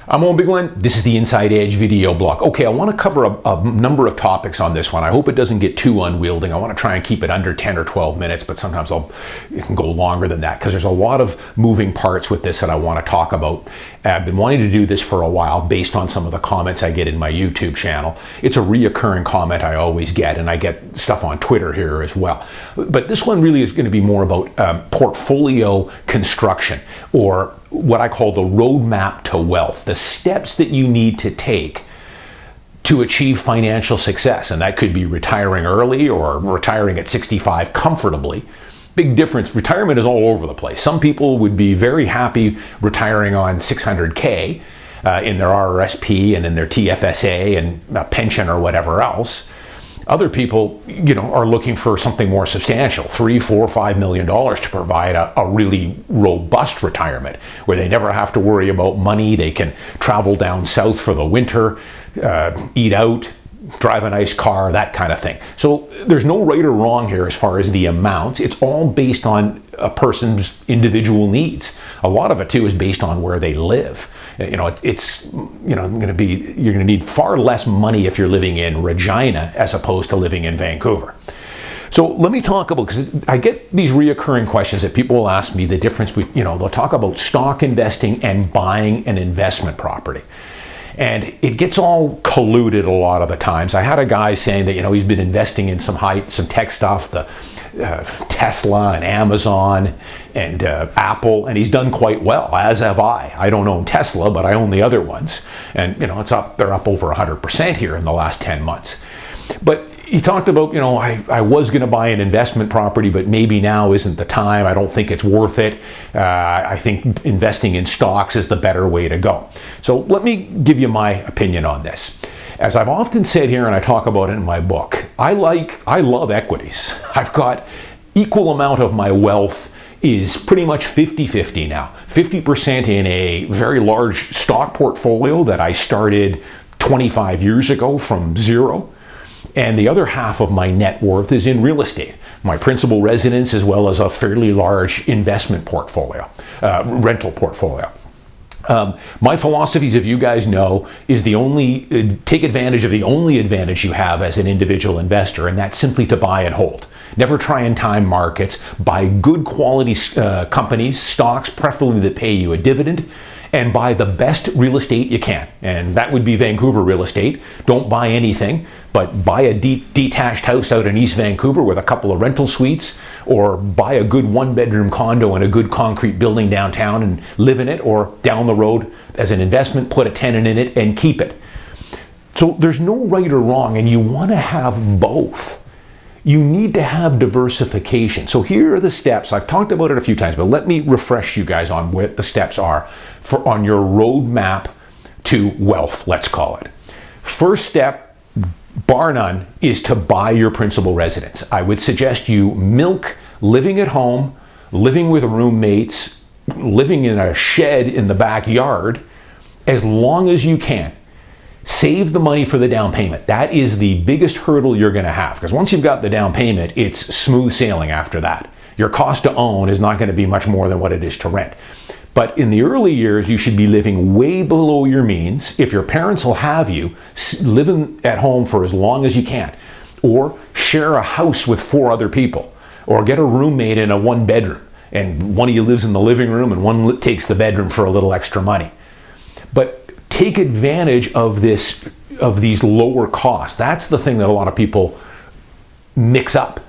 I'm Owen Bigland. This is the Inside Edge video blog. Okay, I want to cover a number of topics on this one. I hope it doesn't get too unwielding. I want to try and keep it under 10 or 12 minutes, but sometimes it can go longer than that because there's a lot of moving parts with this that I want to talk about. I've been wanting to do this for a while based on some of the comments I get in my YouTube channel. It's a reoccurring comment I always get, and I get stuff on Twitter here as well. But this one really is going to be more about portfolio construction, or what I call the roadmap to wealth, the steps that you need to take to achieve financial success. And that could be retiring early or retiring at 65 comfortably. Big difference. Retirement is all over the place. Some people would be very happy retiring on $600K in their RRSP and in their TFSA and a pension or whatever else. Other people, are looking for something more substantial, $3, $4, $5 million to provide a really robust retirement where they never have to worry about money. They can travel down south for the winter, eat out, drive a nice car, that kind of thing. So there's no right or wrong here as far as the amounts. It's all based on a person's individual needs. A lot of it too is based on where they live. You're going to need far less money if you're living in Regina as opposed to living in Vancouver. So let me talk about, because I get these reoccurring questions that people will ask me the difference between, they'll talk about stock investing and buying an investment property. And it gets all colluded a lot of the times. I had a guy saying that, he's been investing in some tech stuff, the Tesla and Amazon and Apple, and he's done quite well, as have I. I don't own Tesla, but I own the other ones. And, they're up over 100% here in the last 10 months. But he talked about, I was going to buy an investment property, but maybe now isn't the time. I don't think it's worth it. I think investing in stocks is the better way to go. So let me give you my opinion on this. As I've often said here, and I talk about it in my book, I love equities. I've got equal amount of my wealth is pretty much 50-50 now. 50% in a very large stock portfolio that I started 25 years ago from zero. And the other half of my net worth is in real estate, my principal residence, as well as a fairly large investment portfolio, rental portfolio. My philosophy, as you guys know, is take advantage of the only advantage you have as an individual investor, and that's simply to buy and hold. Never try and time markets. Buy good quality companies, stocks, preferably that pay you a dividend, and buy the best real estate you can. And that would be Vancouver real estate. Don't buy anything, but buy a detached house out in East Vancouver with a couple of rental suites, or buy a good one-bedroom condo in a good concrete building downtown and live in it, or down the road as an investment, put a tenant in it and keep it. So there's no right or wrong, and you want to have both. You need to have diversification. So here are the steps. I've talked about it a few times, but let me refresh you guys on what the steps are on your roadmap to wealth, let's call it. First step, bar none, is to buy your principal residence. I would suggest you milk living at home, living with roommates, living in a shed in the backyard as long as you can. Save the money for the down payment. That is the biggest hurdle you're going to have, because once you've got the down payment, it's smooth sailing after that. Your cost to own is not going to be much more than what it is to rent. But in the early years, you should be living way below your means. If your parents will have you, live at home for as long as you can. Or share a house with 4 other people. Or get a roommate in a 1-bedroom. And one of you lives in the living room and one takes the bedroom for a little extra money. But take advantage of these lower costs. That's the thing that a lot of people mix up.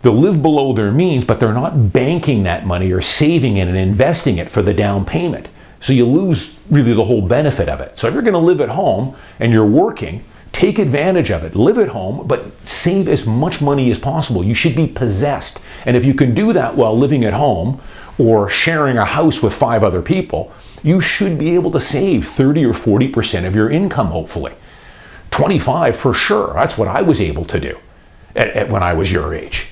They'll live below their means, but they're not banking that money or saving it and investing it for the down payment. So you lose really the whole benefit of it. So if you're going to live at home and you're working, take advantage of it. Live at home, but save as much money as possible. You should be possessed. And if you can do that while living at home or sharing a house with 5 other people, you should be able to save 30 or 40% of your income, hopefully. 25 for sure. That's what I was able to do when I was your age.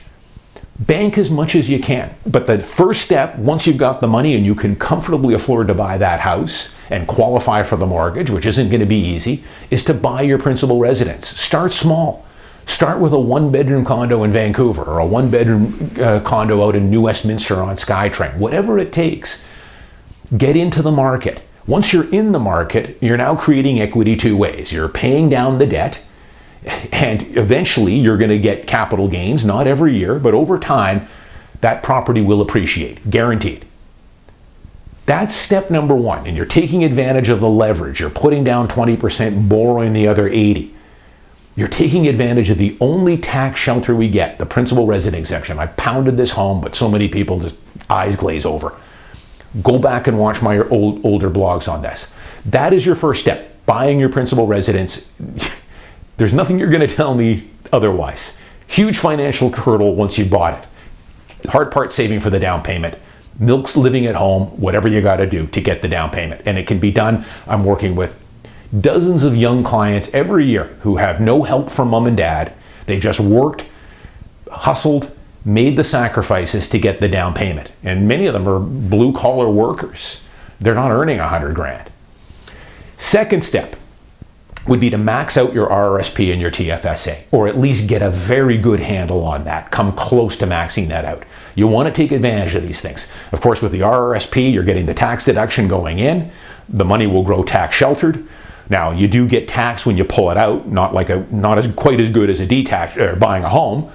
Bank as much as you can. But the first step, once you've got the money and you can comfortably afford to buy that house and qualify for the mortgage, which isn't going to be easy, is to buy your principal residence. Start small. Start with a 1-bedroom condo in Vancouver or a 1-bedroom condo out in New Westminster on SkyTrain. Whatever it takes. Get into the market. Once you're in the market, you're now creating equity two ways. You're paying down the debt, and eventually you're going to get capital gains, not every year, but over time, that property will appreciate, guaranteed. That's step number one, and you're taking advantage of the leverage. You're putting down 20%, borrowing the other 80%. You're taking advantage of the only tax shelter we get, the principal resident exemption. I pounded this home, but so many people just eyes glaze over. Go back and watch my older blogs on this. That is your first step, buying your principal residence. There's nothing you're going to tell me otherwise. Huge financial hurdle once you bought it. Hard part, saving for the down payment. Milk's living at home, whatever you got to do to get the down payment. And it can be done. I'm working with dozens of young clients every year who have no help from mom and dad. They just worked, hustled, made the sacrifices to get the down payment. And many of them are blue collar workers. They're not earning $100,000. Second step would be to max out your RRSP and your TFSA, or at least get a very good handle on that. Come close to maxing that out. You want to take advantage of these things. Of course, with the RRSP, you're getting the tax deduction going in. The money will grow tax sheltered. Now, you do get taxed when you pull it out, not quite as good as a detached or buying a home,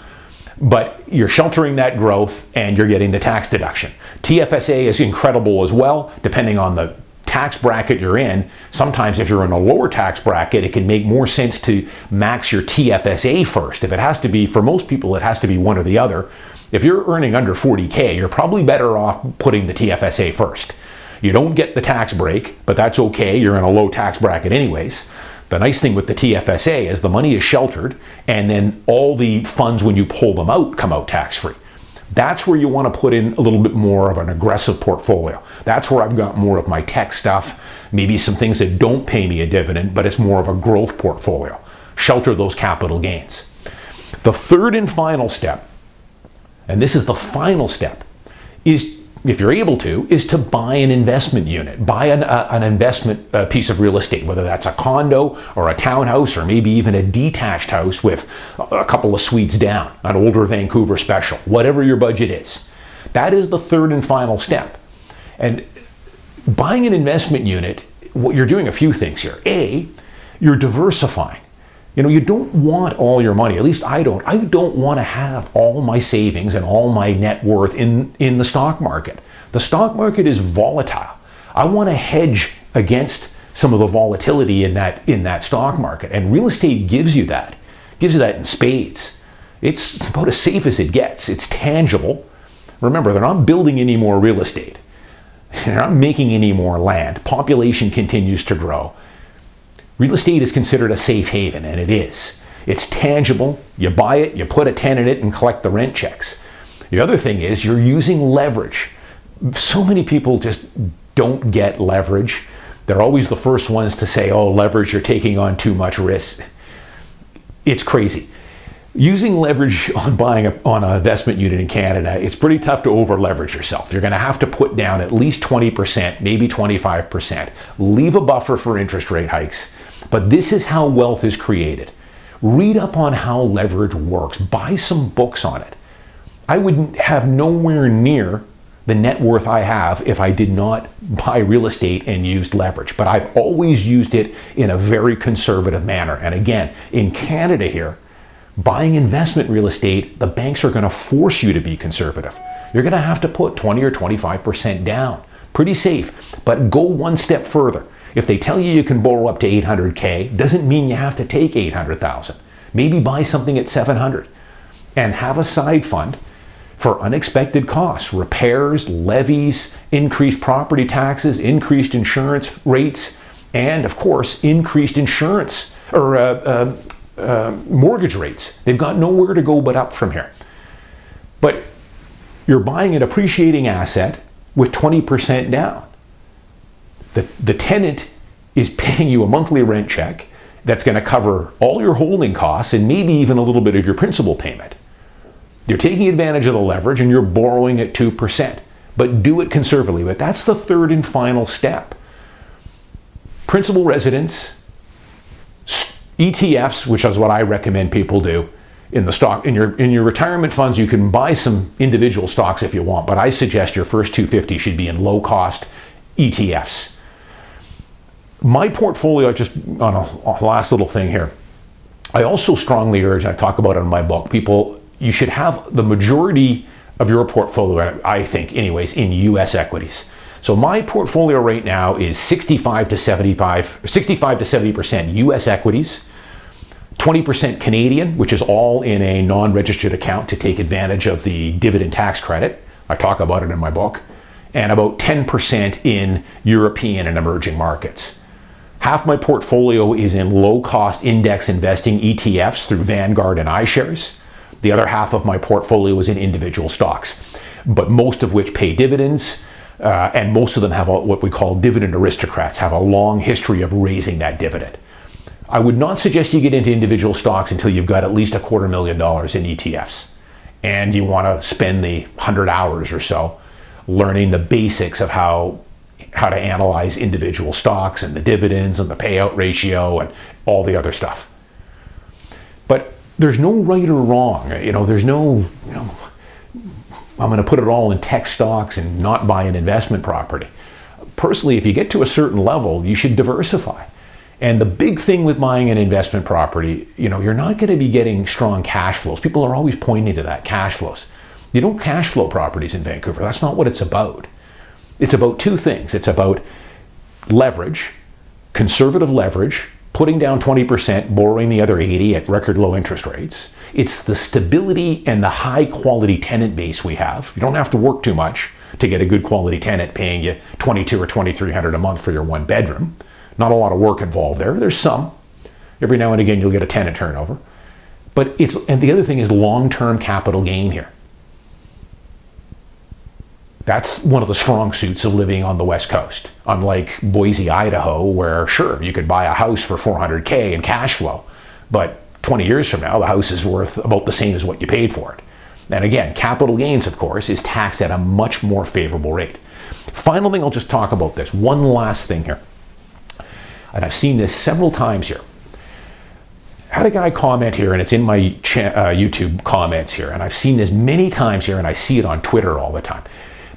but you're sheltering that growth and you're getting the tax deduction. TFSA is incredible as well, depending on the tax bracket you're in. Sometimes if you're in a lower tax bracket, it can make more sense to max your TFSA first. If it has to be, for most people, it has to be one or the other. If you're earning under 40K, you're probably better off putting the TFSA first. You don't get the tax break, but that's okay. You're in a low tax bracket anyways. The nice thing with the TFSA is the money is sheltered, and then all the funds, when you pull them out, come out tax-free. That's where you want to put in a little bit more of an aggressive portfolio. That's where I've got more of my tech stuff, maybe some things that don't pay me a dividend, but it's more of a growth portfolio. Shelter those capital gains. The third and final step, and this is the final step, is, if you're able to, is to buy an investment unit, buy an investment piece of real estate, whether that's a condo or a townhouse or maybe even a detached house with a couple of suites down, an older Vancouver special, whatever your budget is. That is the third and final step. And buying an investment unit, what you're doing a few things here. A, you're diversifying. You know, you don't want all your money, at least I don't. I don't want to have all my savings and all my net worth in the stock market. The stock market is volatile. I want to hedge against some of the volatility in that stock market. And real estate gives you that. Gives you that in spades. It's about as safe as it gets. It's tangible. Remember, they're not building any more real estate. They're not making any more land. Population continues to grow. Real estate is considered a safe haven, and it is. It's tangible. You buy it, you put a tenant in it, and collect the rent checks. The other thing is you're using leverage. So many people just don't get leverage. They're always the first ones to say, oh, leverage, you're taking on too much risk. It's crazy. Using leverage on buying on an investment unit in Canada, it's pretty tough to over leverage yourself. You're going to have to put down at least 20%, maybe 25%. Leave a buffer for interest rate hikes. But this is how wealth is created. Read up on how leverage works. Buy some books on it. I would have nowhere near the net worth I have if I did not buy real estate and used leverage. But I've always used it in a very conservative manner. And again, in Canada here, buying investment real estate, the banks are going to force you to be conservative. You're going to have to put 20 or 25% down. Pretty safe. But go one step further. If they tell you you can borrow up to $800K, doesn't mean you have to take $800,000. Maybe buy something at $700 and have a side fund for unexpected costs, repairs, levies, increased property taxes, increased insurance rates, and of course, increased insurance or mortgage rates. They've got nowhere to go but up from here. But you're buying an appreciating asset with 20% down. The tenant is paying you a monthly rent check that's going to cover all your holding costs and maybe even a little bit of your principal payment. You're taking advantage of the leverage and you're borrowing at 2%, but do it conservatively. But that's the third and final step. Principal residence, ETFs, which is what I recommend people do in the stock. In your retirement funds, you can buy some individual stocks if you want, but I suggest your first $250 should be in low-cost ETFs. My portfolio, just on a last little thing here, I also strongly urge, and I talk about it in my book, people, you should have the majority of your portfolio, I think anyways, in US equities. So my portfolio right now is 65 to 70% US equities, 20% Canadian, which is all in a non-registered account to take advantage of the dividend tax credit. I talk about it in my book. And about 10% in European and emerging markets. Half my portfolio is in low-cost index investing ETFs through Vanguard and iShares. The other half of my portfolio is in individual stocks, but most of which pay dividends, and most of them have what we call dividend aristocrats, have a long history of raising that dividend. I would not suggest you get into individual stocks until you've got at least $250,000 in ETFs, and you want to spend the 100 hours or so learning the basics of how to analyze individual stocks and the dividends and the payout ratio and all the other stuff. But there's no right or wrong. There's no, I'm going to put it all in tech stocks and not buy an investment property. Personally, if you get to a certain level, you should diversify. And the big thing with buying an investment property, you're not going to be getting strong cash flows. People are always pointing to that, cash flows. You don't cash flow properties in Vancouver. That's not what it's about. It's about two things. It's about leverage, conservative leverage, putting down 20%, borrowing the other 80% at record low interest rates. It's the stability and the high quality tenant base we have. You don't have to work too much to get a good quality tenant paying you $2,200 or $2,300 a month for your one bedroom. Not a lot of work involved there. There's some. Every now and again you'll get a tenant turnover. And the other thing is long-term capital gain here. That's one of the strong suits of living on the West Coast. Unlike Boise, Idaho, where sure, you could buy a house for $400K in cash flow, but 20 years from now, the house is worth about the same as what you paid for it. And again, capital gains, of course, is taxed at a much more favorable rate. Final thing, I'll just talk about this. One last thing here. And I've seen this several times here. I had a guy comment here, and it's in my YouTube comments here, and I've seen this many times here, and I see it on Twitter all the time.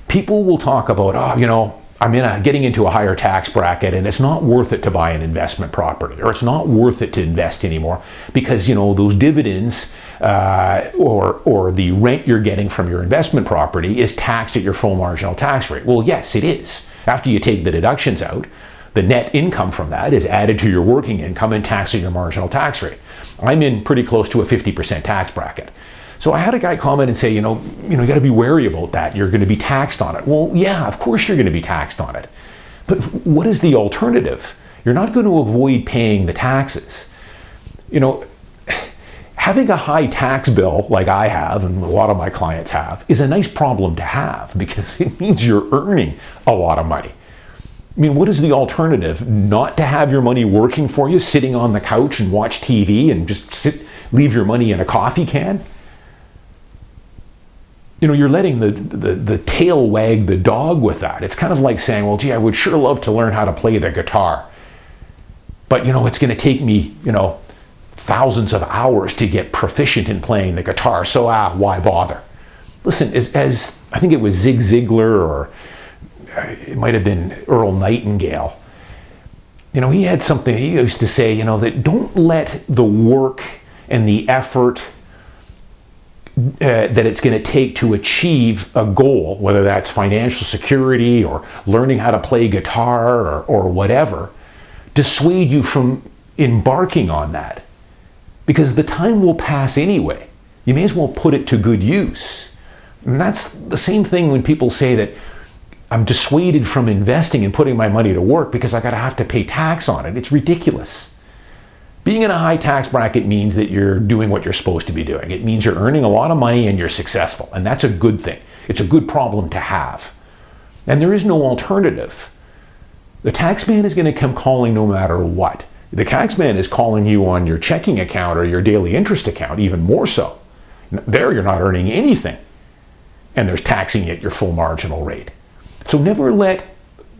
People will talk about, I'm getting into a higher tax bracket and it's not worth it to buy an investment property, or it's not worth it to invest anymore because, those dividends or the rent you're getting from your investment property is taxed at your full marginal tax rate. Well, yes, it is. After you take the deductions out, the net income from that is added to your working income and taxed at your marginal tax rate. I'm in pretty close to a 50% tax bracket. So I had a guy comment and say, you got to be wary about that. You're going to be taxed on it. Well, yeah, of course you're going to be taxed on it. But what is the alternative? You're not going to avoid paying the taxes. Having a high tax bill like I have and a lot of my clients have is a nice problem to have because it means you're earning a lot of money. What is the alternative? Not to have your money working for you, sitting on the couch and watch TV and just leave your money in a coffee can? You're letting the tail wag the dog with that. It's kind of like saying, well, gee, I would sure love to learn how to play the guitar. But, it's going to take me, thousands of hours to get proficient in playing the guitar. So, why bother? Listen, as I think it was Zig Ziglar or it might have been Earl Nightingale. He had something, he used to say, that don't let the work and the effort that it's going to take to achieve a goal, whether that's financial security or learning how to play guitar or whatever, dissuade you from embarking on that. Because the time will pass anyway. You may as well put it to good use. And that's the same thing when people say that I'm dissuaded from investing and putting my money to work because I have to pay tax on it. It's ridiculous. Being in a high tax bracket means that you're doing what you're supposed to be doing. It means you're earning a lot of money and you're successful. And that's a good thing. It's a good problem to have. And there is no alternative. The tax man is going to come calling no matter what. The tax man is calling you on your checking account or your daily interest account, even more so. There you're not earning anything. And there's taxing you at your full marginal rate. So never let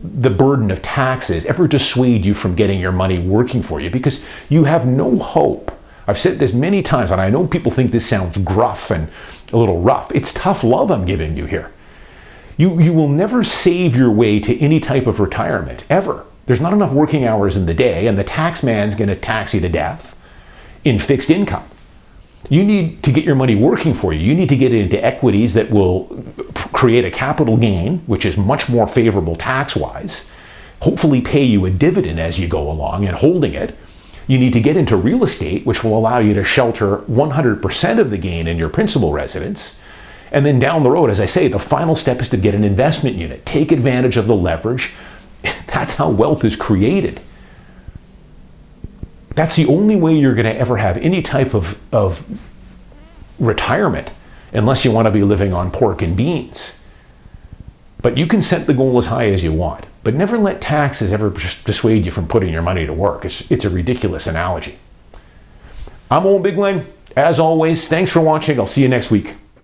the burden of taxes ever dissuade you from getting your money working for you because you have no hope. I've said this many times, and I know people think this sounds gruff and a little rough. It's tough love I'm giving you here. You will never save your way to any type of retirement, ever. There's not enough working hours in the day, and the tax man's going to tax you to death in fixed income. You need to get your money working for you. You need to get it into equities that will create a capital gain, which is much more favorable tax-wise, hopefully pay you a dividend as you go along and holding it. You need to get into real estate, which will allow you to shelter 100% of the gain in your principal residence. And then down the road, as I say, the final step is to get an investment unit. Take advantage of the leverage. That's how wealth is created. That's the only way you're going to ever have any type of retirement, unless you want to be living on pork and beans. But you can set the goal as high as you want, but never let taxes ever dissuade you from putting your money to work. It's a ridiculous analogy. I'm Owen Bigland. As always, thanks for watching. I'll see you next week.